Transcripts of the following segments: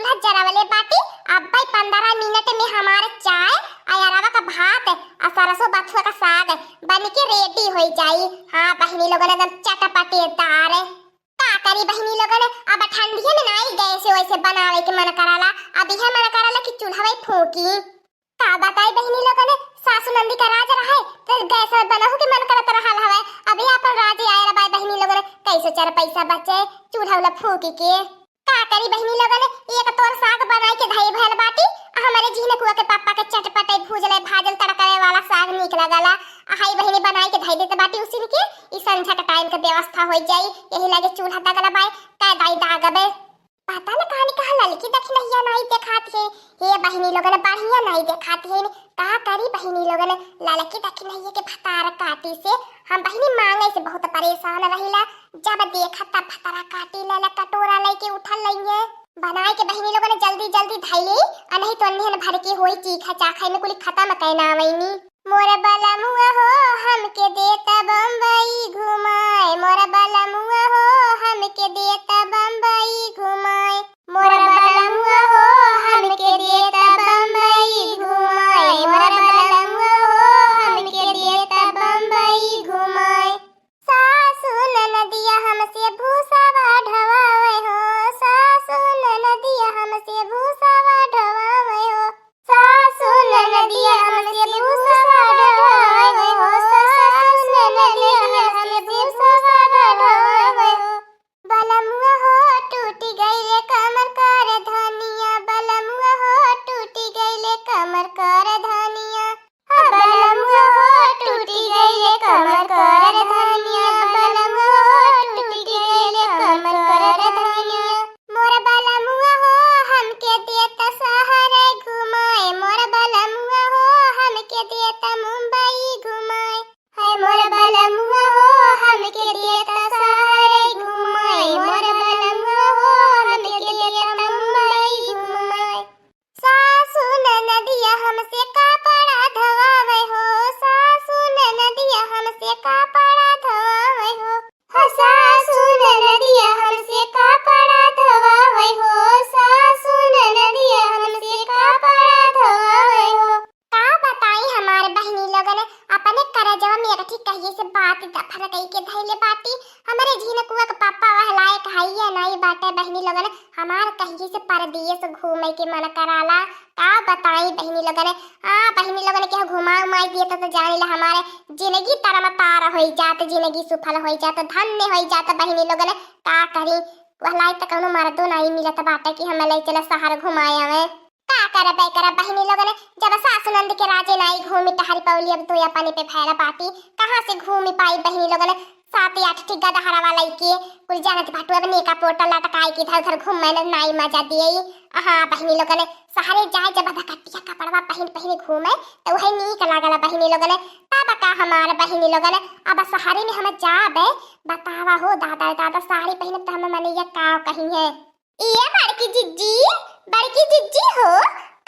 चूल्हा जरावले बाटी। अब भाई 15 मिनट में हमारे चाय अरवा का भात और सरसों बथुआ का साग बन के रेडी हो जाई। हाँ बहनी लोगों ने एकदम चटपटेदार का करी बहनी लोगों ने। अब ठंडिया में नहीं गैस वैसे बनावे के मन कराला। अब यह मन कराला कि चूल्हा वही फूकी। का बताई बहनी लोगों ने सासू नंदी का राज रहा है तो गैस बनाहु के मन करत रहल हवे। अभी अपन राज आए रे बहनी लोगों ने कैसे 4 पैसा बचे चूल्हा वाला फूकी के। का करी बहनी लोगों ने एक तोर साग बनाई के धई भल बाटी। हमारे जीने कुआ के पापा के चटपटे भूजले भाजल तड़कावे वाला साग निक लगला। हाई बहनी बनाई के धई देते बाटी उसी के ई संझा का टाइम के व्यवस्था हो जाई। यही लगे चूल्हा दगला बाय का दाई दागबे। पता न कहानी कहा लड़की देखी नहीं देखाती है। ये बहनी लोगों ने बढ़िया नहीं देखाती है। का करी बहनी लोगों ने लड़की देखी नहीं है के भतार काटी से हम बहनी मांगे से बहुत परेशान रहिला। जब देखा तब भतारा काटी ले कटोरा लेके उठल लइए बनाए के बहनी लोगों ने जल्दी जल्दी धइले आ नहीं तो अन्हेन भर के होई चीखा चाखा में कुल खत्म कहना आवेनी। मोर बला मुआ हो हमके देता बम्बई घुमाए। मोर बला मुआ हो हमके देता बम्बई घुमाए। मोर बला मुआ हो हमके देता बम्बई घुमाए। मोर बला मुआ हो हमके देता बम्बई घुमाए। सासू ननदिया हमसे भूसावा ढवावे हो। सासू ननदिया हमसे भूसावा ढवावे हो। सासू ननदिया हमसे भूसावा ढवावे हो। सासू ननदिया हमसे भूसावा ढवावे हो। बलमुआ हो टूटी गईले कमर कर धनिया। बलमुआ हो टूटी गईले कमर कर धनिया। बलमुआ हो टूटी गईले कमर कर धनिया। बलमुआ हो टूटी गईले कमर कर धनिया। मोर बलमुआ हो हमके देता शहर घुमाए। मोर बलमुआ हो हमके देता मुंबई घुमाए। है मोर बलमुआ हो हमके देता शहर घुमाए। मोर बलमुआ हो हमके देता मुंबई घुमाए। सासू ननदिया हमसे कपड़ा धवावे हो। सासू ननदिया हमसे कपड़ा धवावे हो। सासू ननदिया हमसे कपड़ा धवावे हो। सासू ननदिया हमसे कपड़ा धवावे हो। का बताई हमारे बहनी लोगों ने अपने करजवा में एक ठीक कहिए से बात दफर कही के धैले बाटी। हमारे झीने कुआ के पापा वहलाए खाइए नहीं बाटे बहनी लोगों ने हमार कहिए से परदेश घूमे के मन कराला। का बताई बहनी लोगों ने बहनी लोगों ने क्या घुमा उमाई दिए तो जाने ला हमारे जिंदगी तारा में तारा हो जात जिंदगी सफल हो जात धन्य हो जात बहनी लोगों ने। का करी वहलाए तो कौनो मर्दो नहीं मिलत बाटे कि हमें ले चला शहर घुमाए हमें। का करबे कर बहनी लोगों ने जब सासू नंद के राजे नहीं घूमी टहरी पौली अब तो अपने पे फैला पाटी कहां से घूमी पाई बहनी लोगों ने। 7-8 ठीक गदा हरा वाला के कुल जानत बाटू अब नेका पोटल लटकाई के इधर घर घूमे नहीं मजा दिए। हां बहनी लोगों ने शहरे जाए जब कटिया कपड़वा पहन घूमे तो वही नीक लागला बहनी लोगों ने। तब का हमार बहनी लोगों ने अब शहरे में हम जाबे बतावा हो दादा दादा साड़ी पहने तो हम मने ये का कहीं है। ये बड़की जिज्जी हो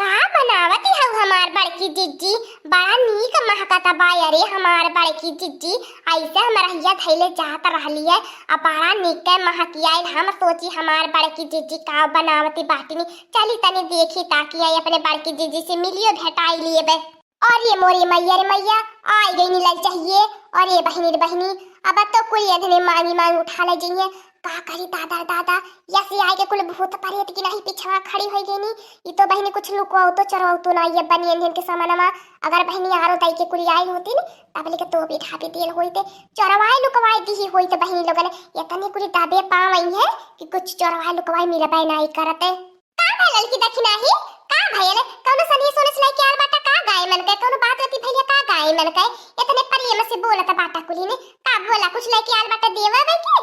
का बनावत है हमार बड़की जिज्जी। बड़ा नीक महकता बा अरे हमार बड़की जिज्जी ऐसे हमारा हिया थैले जात रहली है अब बड़ा नीक महकिया। हम सोची हमार बड़की जिज्जी का बनावती बाटी चली तनी देखी ताकि आई अपने बड़की जिज्जी से मिलियो भेटाई लिए बे। और ये मोरी मैया रे मैया आई गई नी लग चाहिए। और ये बहनी अब तो कोई अधने मांग उठा ले जाइए। का करी दादा दादा यसी आए के कुल भूत परेत की नहीं पिछवा खड़ी हो गई नी। ये तो बहनी कुछ लुकवाओ तो चराओ तो ना ये बनी इन्हें के सामानमा अगर बहनी आरो ताई के कुली आई होती नी तब लेके तो भी ढाबे देल होते चरवाए लुकवाए दी होई तो बहनी लोगन ये तने कुली दाबे पावई है कि कुछ चरवाए लुकवाए मिलबे नहीं करते। का भइल की देखी नहीं का भइल कौन सनी सोने से लेके आल बाटा का गाय मन के कौन बात होती भैया का गाय मन के इतने प्रेम से बोलत बाटा कुली ने का बोला कुछ लेके आल बाटा देवा बे के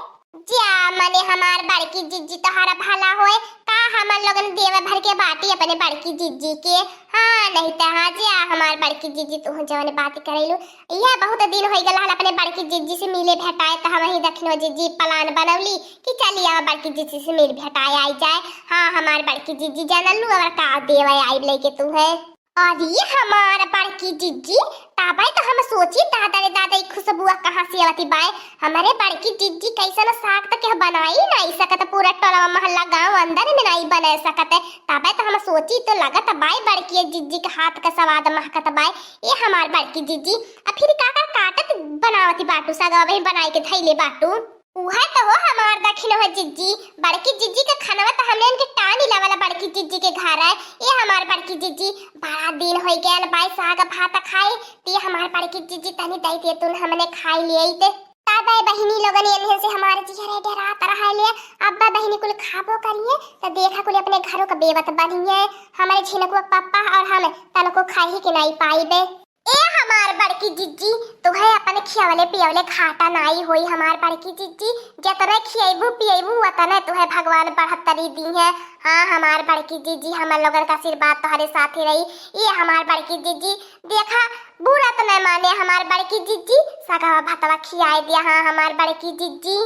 जा मने हमार बड़की जिज्जी तोहारा भला होए का हमन लोगन देवा भर के बाटी अपने बड़की जिज्जी के। हां नहीं त हां जा हमार बड़की जिज्जी तू जवन बात करेलु यह बहुत दिन हो गला हल अपने बड़की जिज्जी से मिले भेटाए त हम ही दखनो जिज्जी प्लान बनवली कि चली आ बड़की जिज्जी से मिल भेटाए आई जाए। हां हमार बड़की जिज्जी जानलु और का देवा आई लेके तू है। और ये हमारा बड़की जिज्जी ताबाई तो हम सोची दादा रे दादा खुशबुआ कहां से आवती बाय हमारे बड़की जिज्जी कैसन साग तक के बनाई नहीं सकत पूरा टोला मोहल्ला गांव अंदर में नहीं बने सकते। तबे तो हम सोची तो लगत बाई बड़की जीजी के हाथ का स्वाद महकत बाई। ये हमार बड़की जीजी अब फिर का काटत बनावती बाटू सगा वही बनाई के धैले बाटू। उहे तो हो हमार दखिन हो जीजी, बड़की जीजी के खानवा तो हमने इनके टानी लावाला बड़की जीजी के घर है। ये हमार बड़की जीजी बड़ा दिन हो गया बाई साग भात खाए, ते हमार बड़की जीजी तनी दई दे तुन हमने खाई लिए ते दादा बहिनी लोगन इन्हें से हमारे चेहरे डरा तरह लिए। अब्बा बहिनी कुल खाबो करिए तो देखा कुल अपने घरों का बेवत बनिए। हमारे झिनकुआ पापा और हम तनको खाई के नहीं पाईबे। ए हमार बड़की जीजी तुम्हें अपने खियावले पियावले घाटा नाई होई। हमार बड़की जीजी जतने खियाबू पियाबू उतने तुम्हें भगवान बढ़तरी दी है। हाँ हमार बड़की जीजी हमार लोगन का आशीर्वाद तुम्हारे साथ ही रही। ये हमार बड़की जीजी देखा बुरा तो नहीं माने, हमार बड़की जीजी सगा भातवा खियाए दिया। हाँ हमार बड़की जीजी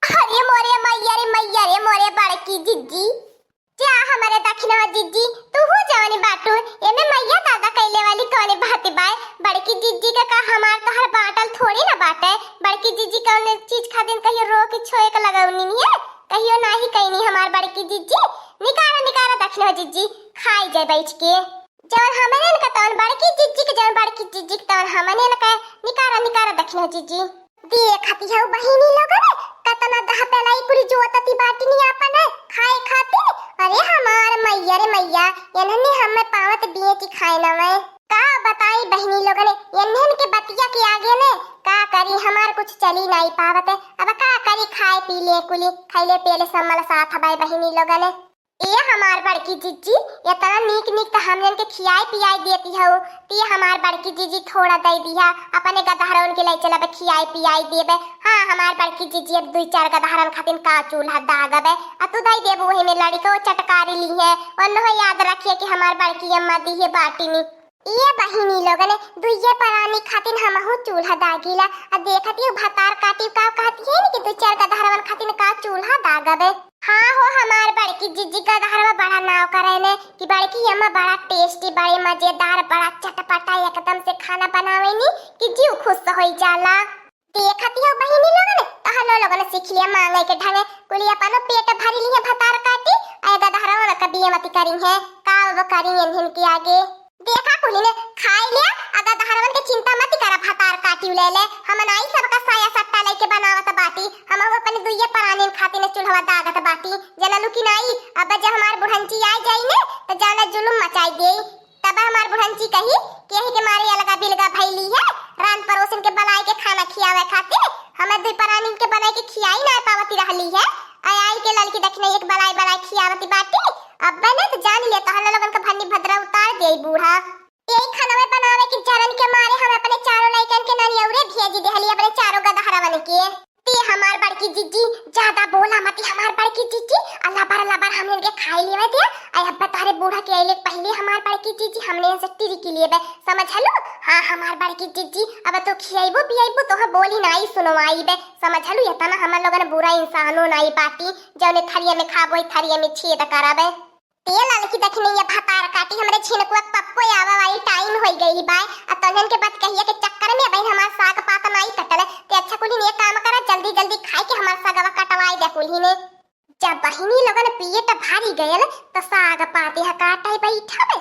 अरे मोरे मैया रे मोरे बड़की जीजी क्या हमारे दखिनवा जीजी तू हो जवानी बाटू एमे मैया दादा कैले वाली कौने बाते बाय। बड़की जीजी का हमार तो हर बाटल थोड़ी ना बाटे। बड़की जीजी कौन चीज खादिन कहियो रो के छोए के लगाउनी नहीं है, कहियो नाही कहनी हमार बड़की जीजी निकारा दखिनवा जीजी खाई जाए बैठ के। जवन हमने न तवन बड़की जीजी के जवन बड़की जीजी के तवन हमने न कहे निकारा दखिनवा जीजी देखती है बहिनी लोगन कतना दह पलाई पूरी जोतती बाटी नहीं आपन खाए खाती। अरे हमार मैया रे मैया इन्होंने हमें पावत दिए की खाए ना मैं का बताई बहनी लोगन इन्हन के बतिया के आगे ने का करी हमार कुछ चली नहीं पावत। अब का करी खाए पी ले कुली खाइले पेले सम्मल साथ हबाई बहनी लोगन। ये हमार बड़की जीजी इतना नीक तो हमन के खियाई पियाई देती हो। ती हमार बड़की जीजी थोड़ा दे दिया अपने गदहरन के ले चलबे खियाई पियाई देबे। हाँ हमार बड़की जीजी अब 2-4 गदहरन खातिन का चूल्हा दागबे आ तू दई देबो वही में लड़को चटकारी ली है। और याद रखिए कि हमार बड़की अम्मा दी है बाटी नी। ये बहिनी लोगन दुइये परानी खातिन हमहु चूल्हा दागीला आ देखती हो भतार काटी का कहती है कि 2-4 गदहरन खातिन का चूल्हा दागबे। हाँ हो हमार बड़की जीजी का गदहरवा बड़ा नाव करेने कि बड़की अम्मा बड़ा टेस्टी बड़े मजेदार बड़ा चटपटा एकदम से खाना बनावेनी कि जीव खुश हो जाला। देखती हो बहिनी लोगन कहलो लोगन सीख लिया मांगे के ढंगे कुली अपनो पेट भरी ली है भतार काटी आ गदहरवा कभी मत करी है का वो करी इन्हन के आगे देखा कुली ने खाई लिया। अगर दहरवन के चिंता मत करा भतार काटी ले ले हम नाई सबका साया सट्टा लेके बनावत बाटी। हम अपने दुइये पराने खातिर चूल्हा दागत बाटी जना लुकी नाई। अब जब हमार बुढ़ंची आ जाई ने तो जाना जुलुम मचाई दे। तब हमार बुढ़ंची कही कि यही के मारे अलगा बिलगा भइली है रान परोसन के बनाई के खाना खियावे खातिर हमें दुई परानी के बनाई के खियाई ना पावती रहली है। आई के लड़की देखने एक बनाई खियावती बाटी। अब ने तो जान लिया तो हम लोगन का भन्नी भद्रा उतार दे बूढ़ा। यही खाना बनावे की जरन के मारे हम अपने चारों लइकन के नानी औरे भेज देहली अपने चारों गदहरवन के। ते हमार बड़की जीजी ज्यादा बोला मत हमार बड़की जीजी अल्लाह बार हमने के खाई लेवे दे। आई अब तारे बूढ़ा के आइले पहले हमार बड़की जीजी हमने से टिरी के लिए समझ हलो। हां हमार बड़की जीजी अब तो खियाइबो पियाइबो तो बोली नाई सुनवाई बे समझ हलो। ये तना हम लोगन बुरा इंसानो नाई बाटी जौने थरिया में खाबो थरिया में छेद कराबे। तेल लड़की देखने ये भतार काटी हमरे छिनकुआ पप्पो आवा वाली टाइम हो गई बाय आ तजन के बात कहिए के चक्कर में भाई हमार साग पाता नहीं कटले ते अच्छा कुली ने काम करा जल्दी खाए के हमार सागवा कटवाई दे कुली ने। जब बहिनी लोगन पेट भारी गयल तो साग पाते ह काटाई बैठाबे।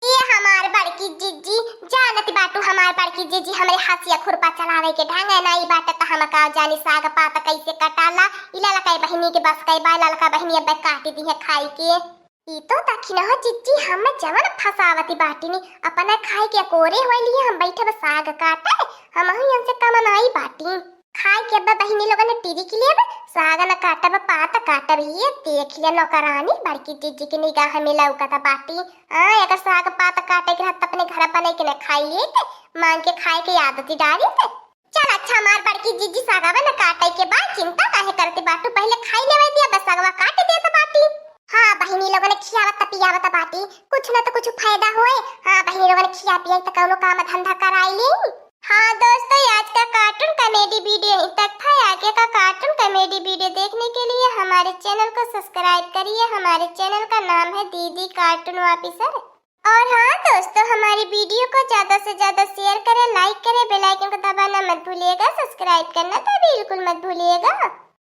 ये हमार बड़की जीजी जानती बाटू हमार बड़की जीजी हमरे हासिया खुरपा चलावे के ढंग नाई बाटे त हम का जानी साग पाता कैसे कटाला। इला लकाई बहिनी के बस कई बाय ललका बहिनी अब काटी दी है खाई के। ई तो दखिन हो जीजी हम जवन फसावती बाटी नी अपना खाए के कोरे होइली हम बैठे साग काटे हम यहां से कमनाई बाटी खाए के अब बहिनी लोगन ने टीवी के लिए साग न काटब पात काटब ये देख लिया नौकरानी बड़की जीजी की निगाह में लौकता बाटी। हां एक साग पात काटे के हाथ अपने घर बने के न खाई लिए मांग के खाए के आदत डाली थे। चल अच्छा मार बड़की जीजी सागवा न काटे के बाद चिंता काहे करते बाटू पहले खाई लेवे दिया बस सागवा काट दे तो बाटी। हाँ बहिनी लोगन ने खियावत पियावत बाटी कुछ न तो कुछ फायदा होए। हाँ बहिनी लोगन खिया पिया तो कौनो काम धंधा कराई ले। हाँ दोस्तों आज का कार्टून कॉमेडी वीडियो यहीं तक था। आगे का कार्टून कॉमेडी वीडियो देखने के लिए हमारे चैनल को सब्सक्राइब करिए। हमारे चैनल का नाम है दीदी कार्टून ऑफिसर। और हाँ दोस्तों हमारी वीडियो को ज्यादा से ज्यादा शेयर करें, लाइक करें, बेल आइकन को दबाना मत भूलिएगा, सब्सक्राइब करना तो बिल्कुल मत भूलिएगा।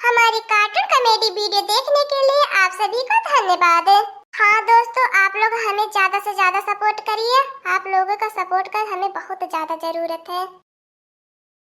हमारी कार्टून कॉमेडी वीडियो देखने के लिए आप सभी का धन्यवाद। हाँ दोस्तों, आप लोग हमें ज्यादा से ज्यादा सपोर्ट करिए। आप लोगों का सपोर्ट का हमें बहुत ज्यादा जरूरत है।